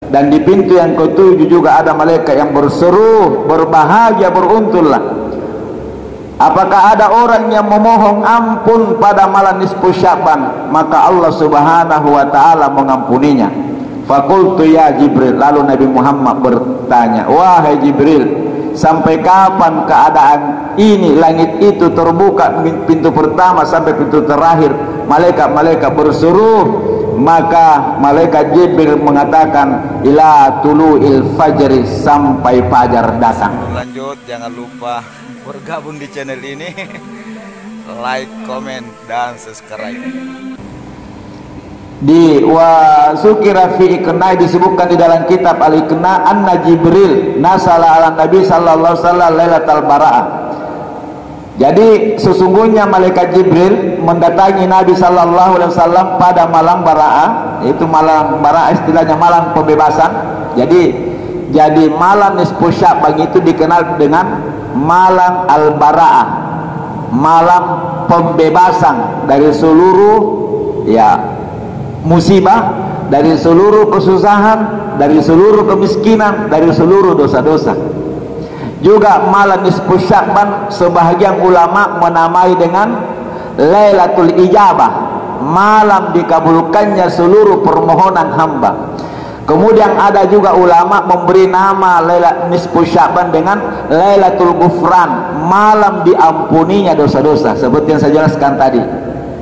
Dan di pintu yang ketujuh juga ada malaikat yang berseru, berbahagia, beruntullah. Apakah ada orang yang memohon ampun pada malam nisfu Sya'ban, maka Allah Subhanahu wa taala mengampuninya. Faqultu ya Jibril, lalu Nabi Muhammad bertanya, wahai Jibril, sampai kapan keadaan ini? Langit itu terbuka, pintu pertama sampai pintu terakhir malaikat-malaikat berseru. Maka malaikat Jibril mengatakan, ila tulu'il fajri, sampai fajar datang. Lanjut, jangan lupa bergabung di channel ini, like, comment, dan subscribe. Di wa sukira fi ikna, disebutkan di dalam kitab al-Ikna, anna Jibril nasala ala Nabi sallallahu alaihi wasallam lailatul bara'ah. Jadi sesungguhnya malaikat Jibril mendatangi Nabi sallallahu alaihi wasallam pada malam bara'ah, yaitu malam bara'ah istilahnya malam pembebasan. Jadi malam nisfu Sya'ban itu dikenal dengan malam al-bara'ah, malam pembebasan dari seluruh musibah, dari seluruh kesusahan, dari seluruh kemiskinan, dari seluruh dosa-dosa. Juga malam nisfu Sya'ban sebahagian ulama menamai dengan Lailatul Ijabah, malam dikabulkannya seluruh permohonan hamba. Kemudian ada juga ulama memberi nama Lailatul nisfu Sya'ban dengan Lailatul Ghufran, malam diampuninya dosa-dosa. Seperti yang saya jelaskan tadi,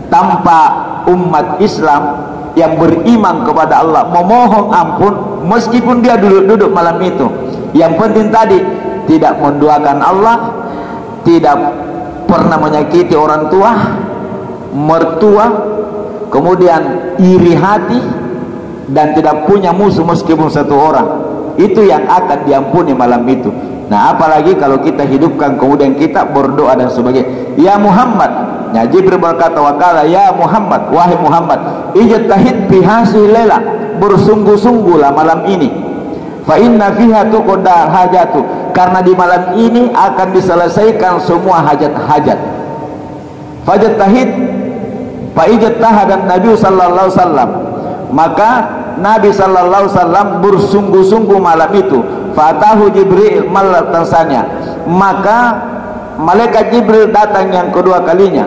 tanpa umat Islam yang beriman kepada Allah memohon ampun, meskipun dia duduk malam itu, yang penting tadi tidak menduakan Allah, tidak pernah menyakiti orang tua, mertua, kemudian iri hati, dan tidak punya musuh meskipun satu orang, itu yang akan diampuni malam itu. Nah, apalagi kalau kita hidupkan kemudian kita berdoa dan sebagainya. Ya Muhammad, nah Jibril berkata, wakala ya Muhammad, wahai Muhammad, ijtahid fi hadhihi laila, bersungguh-sungguhlah malam ini. Fa inna fiha tuqda hajatu, karena di malam ini akan diselesaikan semua hajat-hajat. Fajtahid fa ijtahadan Nabi sallallahu alaihi wasallam, maka Nabi sallallahu alaihi wasallam bersungguh-sungguh malam itu. Fatahu Jibril malatansanya, maka malaikat Jibril datang yang kedua kalinya.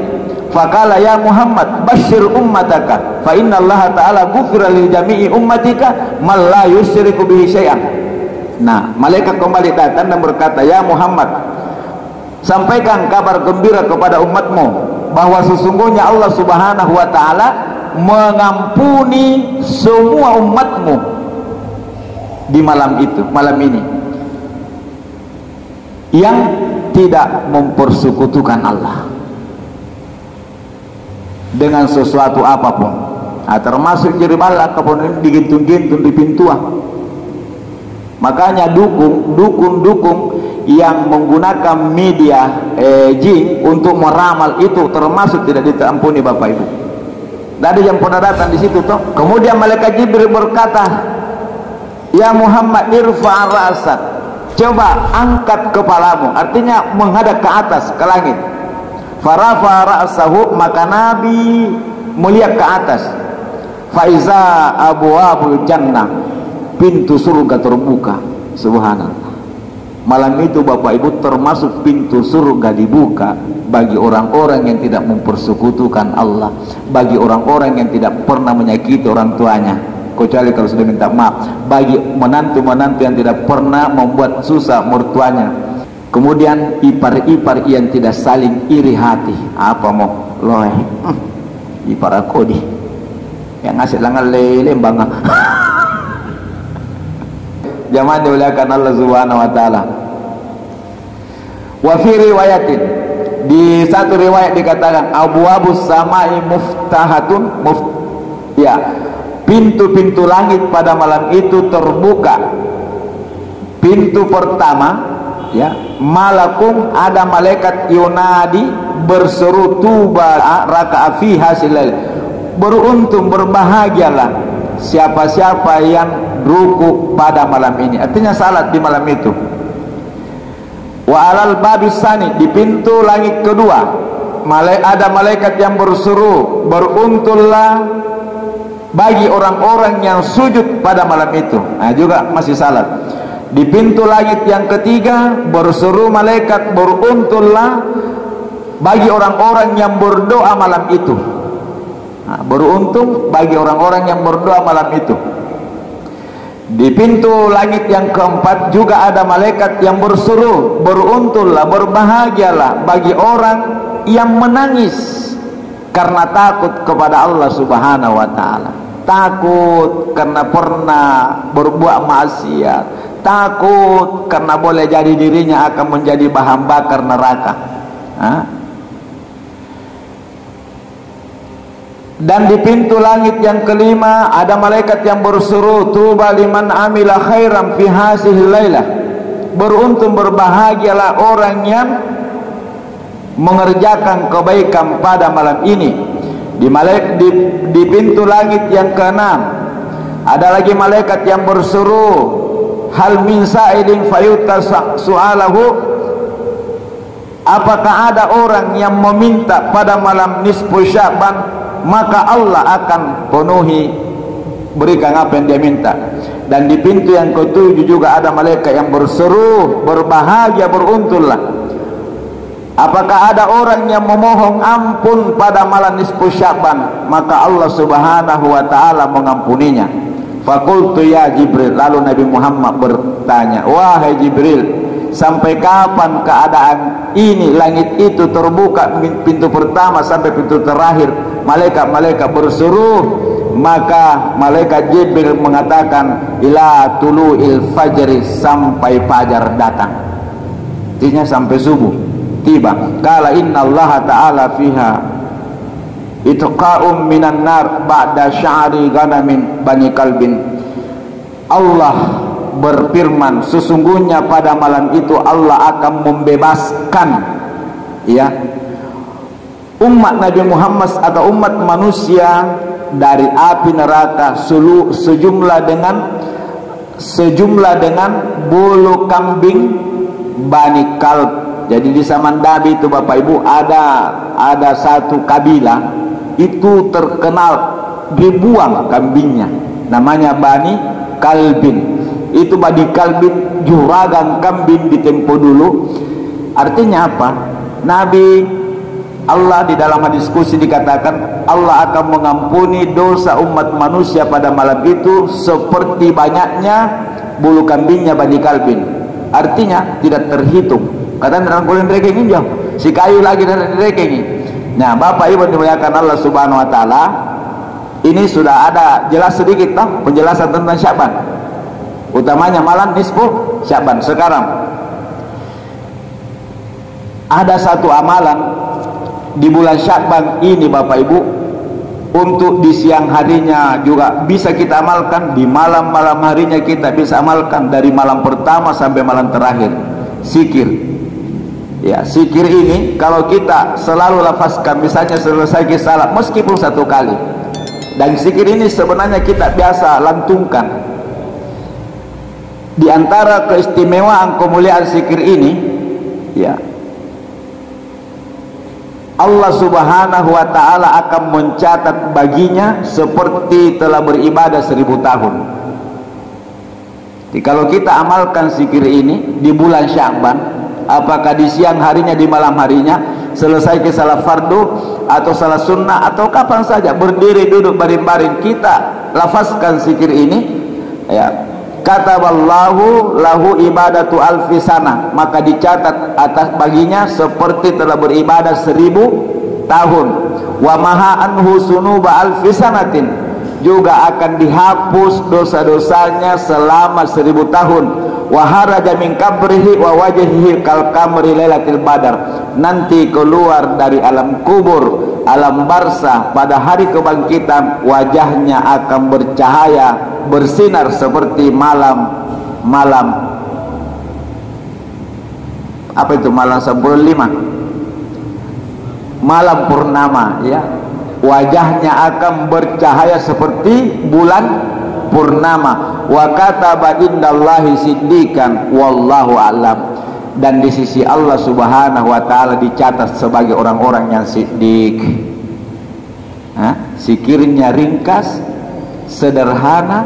Faqala ya Muhammad basyir ummataka fa inna Allah ta'ala ghufira li jami'i ummatika man la yusyriku bihi syai'an. Nah, malaikat kembali datang dan berkata, ya Muhammad, sampaikan kabar gembira kepada umatmu bahwa sesungguhnya Allah Subhanahu wa taala mengampuni semua umatmu di malam itu, malam ini, yang tidak mempersekutukan Allah dengan sesuatu apapun, termasuk kirim Allah kemudian digintung-gintung di pintuan. Makanya dukun yang menggunakan media jin untuk meramal itu termasuk tidak diampuni, Bapak Ibu. Tadi yang pernah datang di situ toh. Kemudian malaikat Jibril berkata, ya Muhammad irfa' ra'sak, coba angkat kepalamu, artinya menghadap ke atas, ke langit. Farafa ra'sahu, maka Nabi melihat ke atas. Faiza abwabul jannah, pintu surga terbuka. Subhanallah. Malam itu Bapak Ibu termasuk pintu surga dibuka bagi orang-orang yang tidak mempersekutukan Allah, bagi orang-orang yang tidak pernah menyakiti orang tuanya, kecuali kalau sudah minta maaf, bagi menantu-menantu yang tidak pernah membuat susah mertuanya, kemudian ipar-ipar yang tidak saling iri hati. Apa mau loe ipar aku di yang ngasih langan lele bangga. Jamaah dimuliakan Allah Subhanahu wa taala. Wa fi riwayatin, di satu riwayat dikatakan abwabus samai muftahatun pintu-pintu langit pada malam itu terbuka. Pintu pertama, malakum, ada malaikat yunadi berseru, tuba raka'a fiha silal, beruntung, berbahagialah siapa-siapa yang ruku pada malam ini, artinya salat di malam itu. Wa alal babis sani, di pintu langit kedua ada malaikat yang berseru, beruntullah bagi orang-orang yang sujud pada malam itu. Nah, juga masih salah. Di pintu langit yang ketiga berseru malaikat, beruntunglah bagi orang-orang yang berdoa malam itu. Nah, beruntung bagi orang-orang yang berdoa malam itu. Di pintu langit yang keempat juga ada malaikat yang berseru, beruntunglah, berbahagialah bagi orang yang menangis karena takut kepada Allah Subhanahu wa taala. Takut karena pernah berbuat maksiat, takut karena boleh jadi dirinya akan menjadi bahan bakar neraka. Dan di pintu langit yang kelima ada malaikat yang berseru, tuba liman amila khairan fi hadhihi lailah. Beruntung, berbahagialah orang yang mengerjakan kebaikan pada malam ini. Di pintu langit yang keenam ada lagi malaikat yang berseru, hal min sa'ilin fayuta su'alahu. Apakah ada orang yang meminta pada malam nisfu Sya'ban, maka Allah akan penuhi, berikan apa yang dia minta. Dan di pintu yang ketujuh juga ada malaikat yang berseru, berbahagia, beruntunglah. Apakah ada orang yang memohon ampun pada malam nisfu Sya'ban, maka Allah Subhanahu wa taala mengampuninya. Faqultu ya Jibril, lalu Nabi Muhammad bertanya, wahai Jibril, sampai kapan keadaan ini? Langit itu terbuka pintu pertama sampai pintu terakhir, malaikat-malaikat berseru. Maka malaikat Jibril mengatakan, ila tulu'il fajri, sampai fajar datang, artinya sampai subuh tiba. Kala inna Allah ta'ala fiha itqa'um minan nar ba'da sya'ri ganamin bani kalbin. Allah berfirman, sesungguhnya pada malam itu Allah akan membebaskan, ya, umat Nabi Muhammad atau umat manusia dari api neraka sejumlah dengan bulu kambing Bani Kalb. Jadi di zaman Nabi itu Bapak Ibu ada satu kabilah itu terkenal ribuan kambingnya, namanya Bani Kalbin. Itu Bani Kalbin juragan kambing di tempo dulu. Artinya apa? Nabi Allah di dalam diskusi dikatakan Allah akan mengampuni dosa umat manusia pada malam itu seperti banyaknya bulu kambingnya Bani Kalbin. Artinya tidak terhitung. Kata dalam kulen rekening jauh, si kayu lagi dari rekening. Nah, Bapak Ibu dimuliakan Allah Subhanahu wa taala, ini sudah ada jelas sedikit toh penjelasan tentang Sya'ban. Utamanya malam nisfu Sya'ban. Sekarang ada satu amalan di bulan Sya'ban ini Bapak Ibu, untuk di siang harinya juga bisa kita amalkan, di malam-malam harinya kita bisa amalkan, dari malam pertama sampai malam terakhir. Zikir. Ya, zikir ini kalau kita selalu lafazkan, misalnya selesai salat meskipun satu kali, dan zikir ini sebenarnya kita biasa lantungkan. Di antara keistimewaan kemuliaan zikir ini, ya, Allah Subhanahu wa ta'ala akan mencatat baginya seperti telah beribadah 1000 tahun. Jadi kalau kita amalkan zikir ini di bulan Sya'ban, apakah di siang harinya, di malam harinya, selesai ke salat fardu atau salat sunnah atau kapan saja, berdiri, duduk, baring-baring, kita lafazkan zikir ini, ya, kataballahu lahu ibadatu alfi sana, maka dicatat atas baginya seperti telah beribadah 1000 tahun. Wa maha anhu sunuba alfi sanatin, juga akan dihapus dosa-dosanya selama 1000 tahun. Wa haraja min kabrihi wa wajhihi kal kamri lailatul badar, nanti keluar dari alam kubur, alam barzah, pada hari kebangkitan wajahnya akan bercahaya, bersinar seperti malam apa itu, malam 15, malam purnama, ya. Wajahnya akan bercahaya seperti bulan purnama. Wa kataba indallahi siddiqan wallahu a'lam, dan di sisi Allah Subhanahu wa taala dicatat sebagai orang-orang yang siddiq. Zikirnya ringkas, sederhana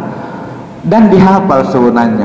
dan dihafal sunannya.